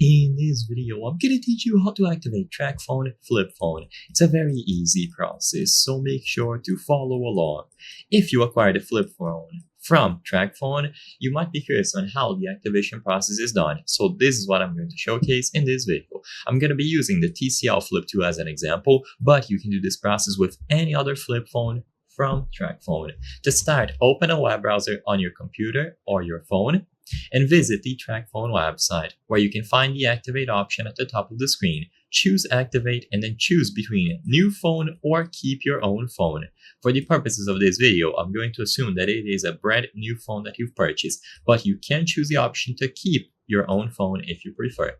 In this video, I'm gonna teach you how to activate TracFone, Flip Phone. It's a very easy process, so make sure to follow along. If you acquire the Flip Phone from TracFone, you might be curious on how the activation process is done. So this is what I'm going to showcase in this video. I'm going to be using the TCL Flip 2 as an example, but you can do this process with any other flip phone from TracFone. To start, open a web browser on your computer or your phone and visit the TracFone website, where you can find the Activate option at the top of the screen. Choose Activate and then choose between New Phone or Keep Your Own Phone. For the purposes of this video, I'm going to assume that it is a brand new phone that you've purchased, but you can choose the option to keep your own phone if you prefer.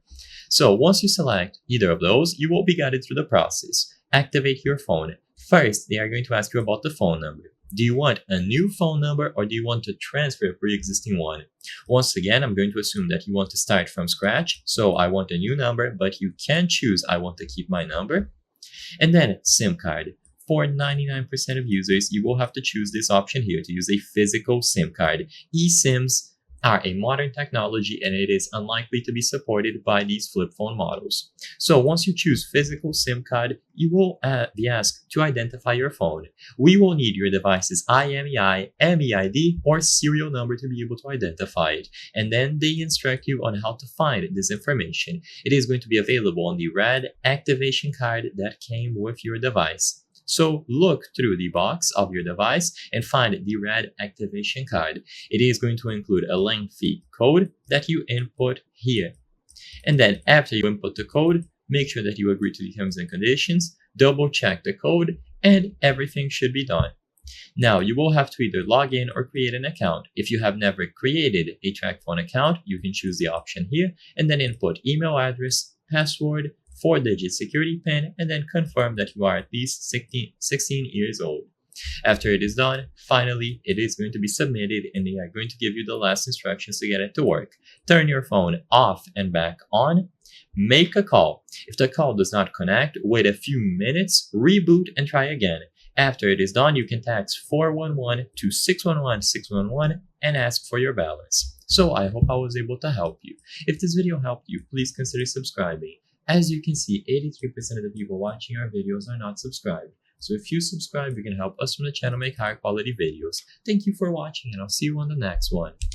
So once you select either of those, you will be guided through the process. Activate your phone. First, they are going to ask you about the phone number. Do you want a new phone number or do you want to transfer a pre-existing one? Once again, I'm going to assume that you want to start from scratch. So I want a new number, but you can choose I want to keep my number. And then SIM card. For 99% of users, you will have to choose this option here to use a physical SIM card. eSIMs are a modern technology and it is unlikely to be supported by these flip phone models. So once you choose physical SIM card, you will be asked to identify your phone. We will need your device's IMEI, MEID, or serial number to be able to identify it. And then they instruct you on how to find this information. It is going to be available on the red activation card that came with your device. So look through the box of your device and find the red activation card. It is going to include a lengthy code that you input here. And then after you input the code, make sure that you agree to the terms and conditions, double check the code, and everything should be done. Now you will have to either log in or create an account. If you have never created a TracFone account, you can choose the option here and then input email address, password, 4-digit security PIN, and then confirm that you are at least 16 years old. After it is done, finally, it is going to be submitted and they are going to give you the last instructions to get it to work. Turn your phone off and back on. Make a call. If the call does not connect, wait a few minutes, reboot, and try again. After it is done, you can text 411 to 611 and ask for your balance. So I hope I was able to help you. If this video helped you, please consider subscribing. As you can see, 83% of the people watching our videos are not subscribed. So if you subscribe, you can help us from the channel make higher quality videos. Thank you for watching and I'll see you on the next one.